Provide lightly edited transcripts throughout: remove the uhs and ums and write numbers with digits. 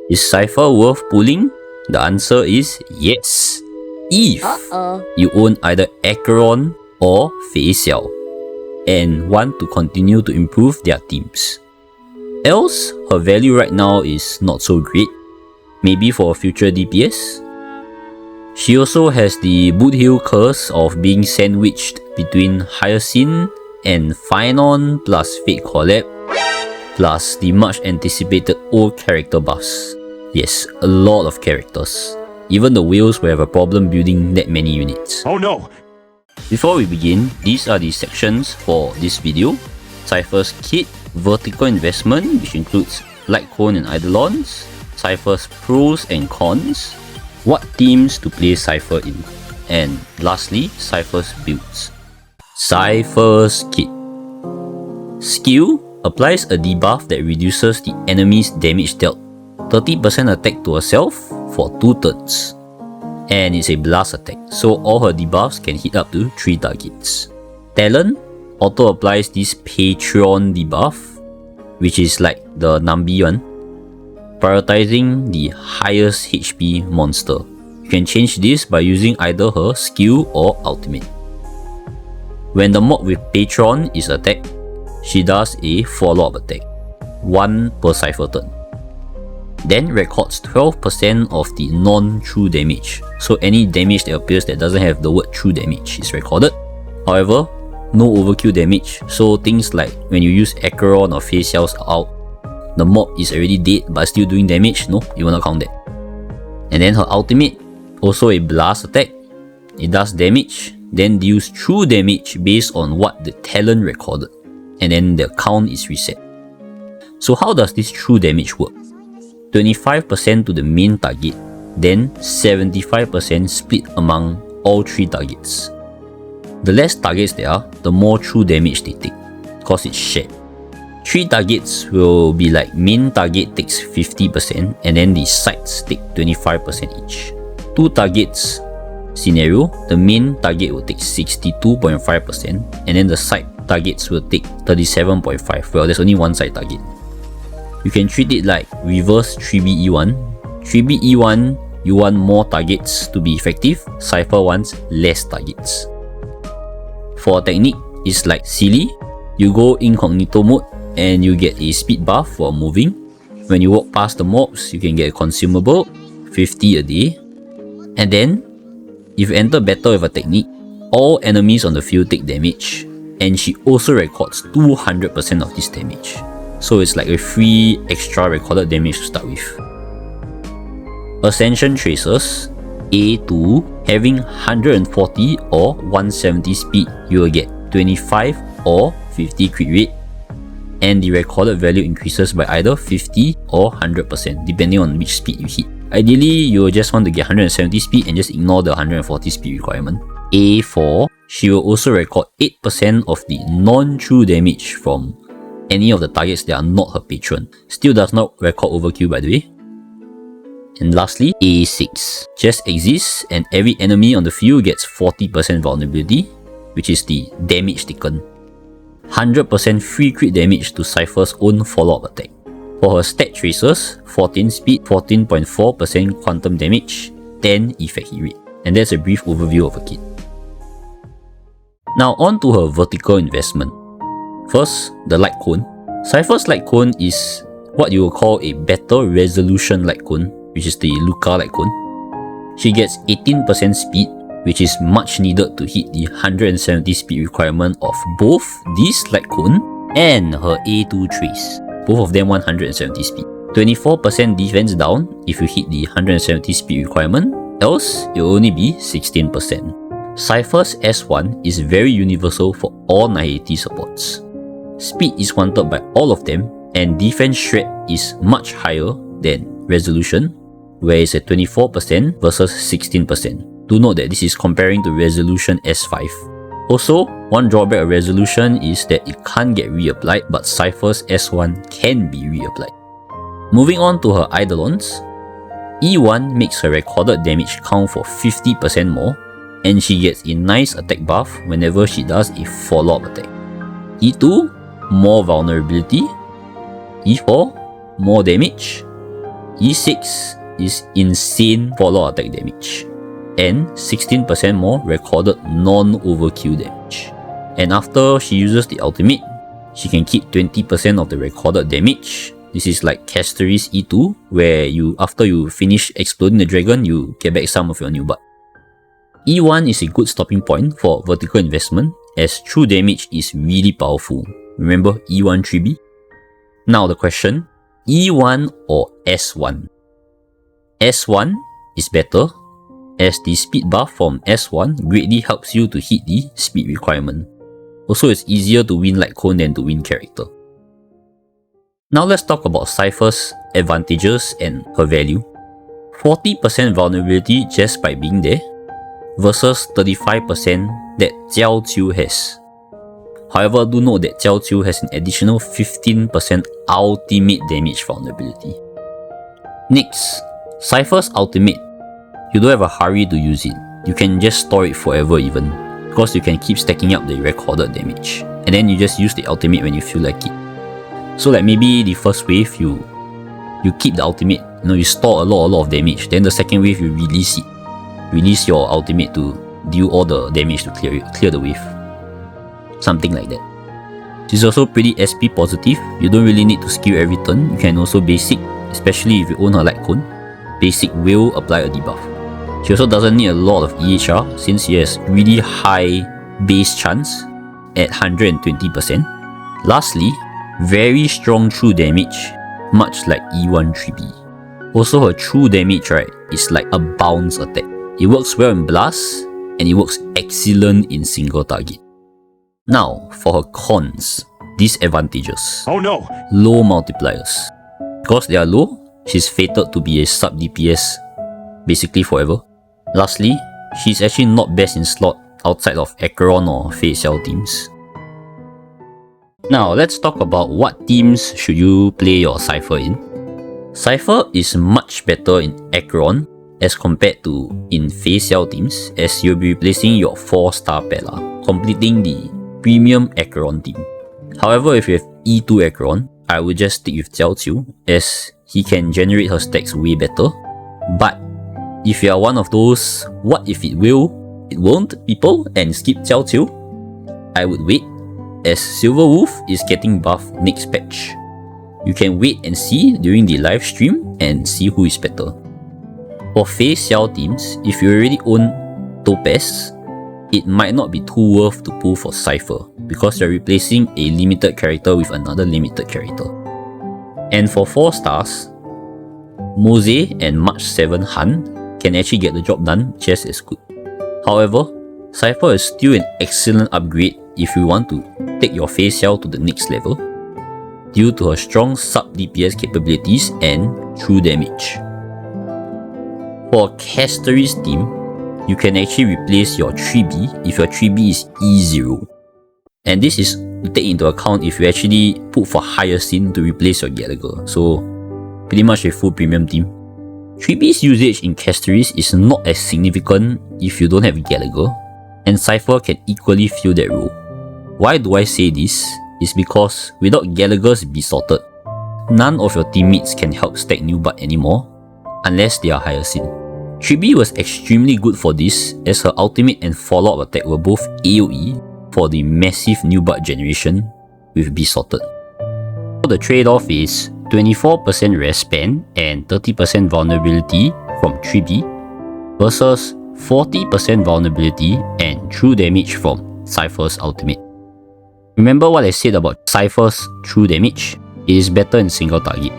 Is Cipher worth pulling? The answer is yes. If you own either Acheron or Feixiao and want to continue to improve their teams. Else, her value right now is not so great, maybe for a future DPS. She also has the Boothill curse of being sandwiched between Hyacinth and Phynon plus Fate Collab, plus the much anticipated old character buffs. Yes, a lot of characters. Even the whales will have a problem building that many units. Oh no! Before we begin, these are the sections for this video. Cipher's kit, vertical investment, which includes Litecoin and Eidolons, Cipher's pros and cons, what teams to play Cipher in, and lastly, Cipher's builds. Cipher's kit. Skill applies a debuff that reduces the enemy's damage dealt 30% attack to herself for 2 turns. And it's a blast attack, so all her debuffs can hit up to 3 targets. Talent auto applies this Patreon debuff, which is like the Nambi one, prioritizing the highest HP monster. You can change this by using either her skill or ultimate. When the mob with Patreon is attacked, she does a follow-up attack, 1 per Cipher turn. Then records 12% of the non-true damage, so any damage that appears that doesn't have the word true damage is recorded. However, no overkill damage, so things like when you use Acheron or Feixiao's out, the mob is already dead but still doing damage, no, it will not count that. And then her ultimate, also a blast attack. It does damage, then deals true damage based on what the talent recorded, and then the count is reset. So how does this true damage work? 25% to the main target, then 75% split among all 3 targets. The less targets there are, the more true damage they take, cause it's shared. 3 targets will be like main target takes 50% and then the sides take 25% each. 2 targets scenario, the main target will take 62.5% and then the side targets will take 37.5%. Well, there's only one side target. You can treat it like reverse 3BE1. 3BE1, you want more targets to be effective, Cipher wants less targets. For a technique, it's like Silly. You go incognito mode and you get a speed buff for moving. When you walk past the mobs, you can get a consumable, 50 a day. And then, if you enter battle with a technique, all enemies on the field take damage, and she also records 200% of this damage. So it's like a free extra recorded damage to start with. Ascension Tracers, A2, having 140 or 170 speed, you will get 25 or 50 crit rate, and the recorded value increases by either 50 or 100% depending on which speed you hit. Ideally, you will just want to get 170 speed and just ignore the 140 speed requirement. A4, she will also record 8% of the non-true damage from any of the targets that are not her patron. Still does not record overkill, by the way. And lastly, A6 just exists and every enemy on the field gets 40% vulnerability, which is the damage taken. 100% free crit damage to Cipher's own follow-up attack. For her stat tracers, 14 speed, 14.4% quantum damage, 10 effect hit rate. And that's a brief overview of her kit. Now on to her vertical investment. First, the light cone. Cipher's light cone is what you will call a better resolution light cone, which is the Luca light cone. She gets 18% speed, which is much needed to hit the 170 speed requirement of both this light cone and her A2 trace. Both of them 170 speed. 24% defense down if you hit the 170 speed requirement, else it will only be 16%. Cipher's S1 is very universal for all Nihility supports. Speed is wanted by all of them, and defense shred is much higher than resolution, where it's at 24% versus 16%. Do note that this is comparing to resolution S5. Also, one drawback of resolution is that it can't get reapplied, but Cipher's S1 can be reapplied. Moving on to her Eidolons, E1 makes her recorded damage count for 50% more, and she gets a nice attack buff whenever she does a follow-up attack. E2, more vulnerability. E4, more damage. E6 is insane for a lot of attack damage, and 16% more recorded non-overkill damage. And after she uses the ultimate, she can keep 20% of the recorded damage. This is like Castery's E2, where after you finish exploding the dragon, you get back some of your new butt. E1 is a good stopping point for vertical investment, as true damage is really powerful. Remember E1 3B? Now the question, E1 or S1? S1 is better, as the speed buff from S1 greatly helps you to hit the speed requirement. Also, it's easier to win Light Cone than to win character. Now let's talk about Cipher's advantages and her value. 40% vulnerability just by being there, versus 35% that Jiao Qiu has. However, do note that Jiao Qiu has an additional 15% ultimate damage vulnerability. Next, Cipher's ultimate. You don't have a hurry to use it. You can just store it forever even, because you can keep stacking up the recorded damage, and then you just use the ultimate when you feel like it. So like maybe the first wave you keep the ultimate, you store a lot of damage, then the second wave you release it. Release your ultimate to deal all the damage to clear the wave. Something like that. She's also pretty SP positive. You don't really need to skill every turn. You can also basic, especially if you own her Light Cone. Basic will apply a debuff. She also doesn't need a lot of EHR, since she has really high base chance at 120%. Lastly, very strong true damage, much like E1 3B. Also, her true damage, right, is like a bounce attack. It works well in Blast, and it works excellent in single target. Now, for her cons, disadvantages. Oh no! Low multipliers. Because they are low, she's fated to be a sub DPS basically forever. Lastly, she's actually not best in slot outside of Acheron or Feixiao teams. Now, let's talk about what teams should you play your Cipher in. Cipher is much better in Acheron as compared to in Feixiao teams, as you'll be replacing your 4-star Pella, completing the premium Acheron team. However, if you have E2 Acheron, I would just stick with Jiao Qiu, as he can generate her stacks way better. But if you are one of those what if it will, it won't people and skip Jiao Qiu, I would wait, as Silver Wolf is getting buffed next patch. You can wait and see during the live stream and see who is better. For Feixiao teams, if you already own Topaz, it might not be too worth to pull for Cipher, because you're replacing a limited character with another limited character. And for 4 stars, Mose and March 7 Han can actually get the job done just as good. However, Cipher is still an excellent upgrade if you want to take your Feixiao to the next level, due to her strong sub DPS capabilities and true damage. For Castery's team, you can actually replace your 3B if your 3B is E0. And this is to take into account if you actually put for Hyacinth to replace your Gallagher, so pretty much a full premium team. 3B's usage in Castery's is not as significant if you don't have Gallagher, and Cipher can equally fill that role. Why do I say this? Is because without Gallagher's Besorted, none of your teammates can help stack new butt anymore, unless they are Hyacinth. 3B was extremely good for this, as her ultimate and follow-up attack were both AoE for the massive new butt generation with Besorted. So the trade-off is 24% rest spend and 30% vulnerability from 3B versus 40% vulnerability and true damage from Cipher's ultimate. Remember what I said about Cipher's true damage? It is better in single target.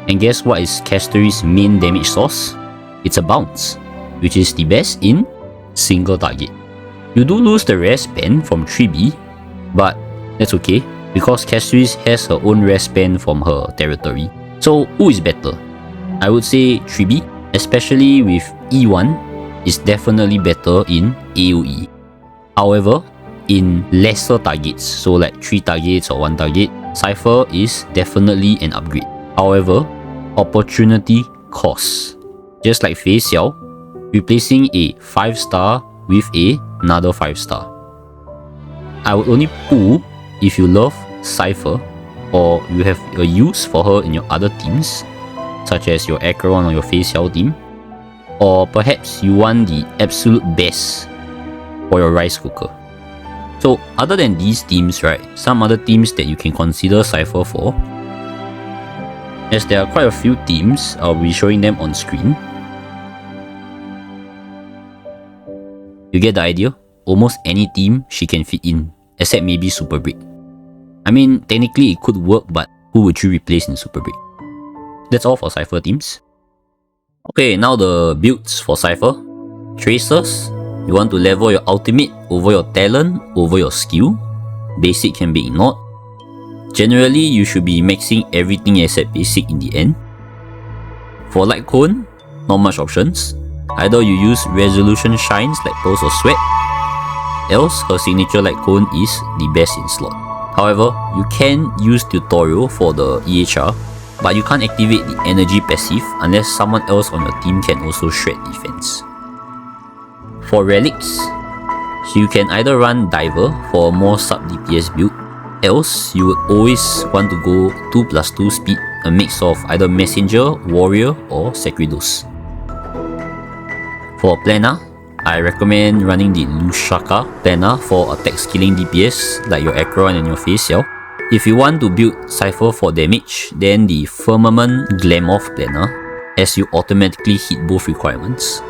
And guess what is Castery's main damage source? It's a bounce, which is the best in single target. You do lose the rest spend from 3B, but that's okay, because Castery's has her own rest spend from her territory. So who is better? I would say 3B, especially with E1, is definitely better in AoE. However, in lesser targets, so like 3 targets or 1 target, Cipher is definitely an upgrade. However, opportunity cost. Just like Feixiao, replacing a 5-star with another 5-star. I would only pull if you love Cipher or you have a use for her in your other teams, such as your Acheron or your Feixiao team. Or perhaps you want the absolute best for your rice cooker. So other than these teams, right, some other teams that you can consider Cipher for, as there are quite a few teams, I'll be showing them on screen. You get the idea? Almost any team she can fit in, except maybe Super Brick. I mean, technically it could work, but who would you replace in Super Brick? That's all for Cipher teams. Okay, now the builds for Cipher. Tracers, you want to level your ultimate over your talent over your skill. Basic can be ignored. Generally, you should be maxing everything except basic in the end. For Light Cone, not much options. Either you use Resolution Shines like Pearls of Sweat, else her signature Light Cone is the best in slot. However, you can use Tutorial for the EHR, but you can't activate the energy passive unless someone else on your team can also shred defense. For relics, you can either run Diver for a more sub DPS build, else you would always want to go 2+2 speed, a mix of either Messenger, Warrior or Sacridos. For Plana, I recommend running the Lushaka Plana for attack skilling DPS like your Acheron and your Feixiao. If you want to build Cipher for damage, then the Firmament Glamour Plana, as you automatically hit both requirements.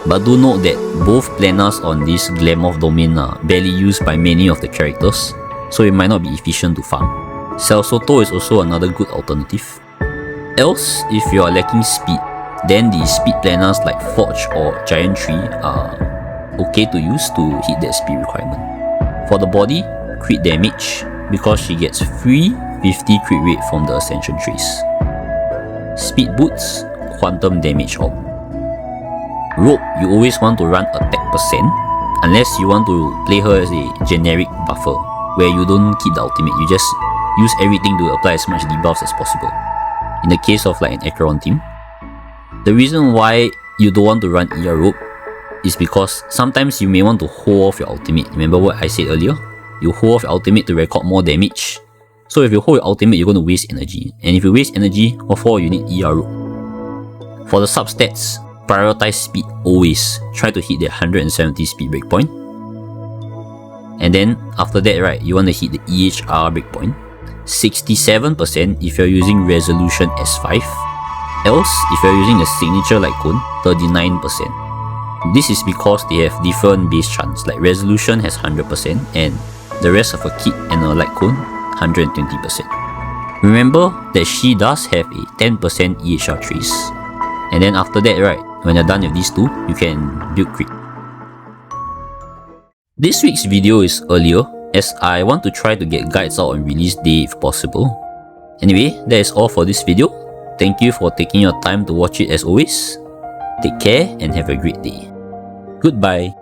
But do note that both planas on this Glamour domain are barely used by many of the characters, so it might not be efficient to farm. Celsoto is also another good alternative. Else, if you are lacking speed, then the speed planas like Forge or Giant Tree are okay to use to hit that speed requirement. For the body, crit damage, because she gets free 50 crit rate from the Ascension Trace. Speed boots, quantum damage orb. Rope, you always want to run attack percent, unless you want to play her as a generic buffer, where you don't keep the ultimate, you just use everything to apply as much debuffs as possible. In the case of like an Acheron team, the reason why you don't want to run ER Rope is because sometimes you may want to hold off your ultimate. Remember what I said earlier? You hold off your ultimate to record more damage. So if you hold your ultimate, you're going to waste energy. And if you waste energy, what for you need ER Rope. For the substats, prioritize speed always. Try to hit the 170 speed breakpoint. And then after that, right, you want to hit the EHR breakpoint. 67% if you're using Resolution S5. Else, if you're using the signature Light Cone, 39%. This is because they have different base chance, like Resolution has 100% and the rest of a kit and a Light Cone, 120%. Remember that she does have a 10% EHR trace. And then after that, right, when you're done with these two, you can build crit. This week's video is earlier, as I want to try to get guides out on release day if possible. Anyway, that is all for this video. Thank you for taking your time to watch it as always. Take care and have a great day. Goodbye.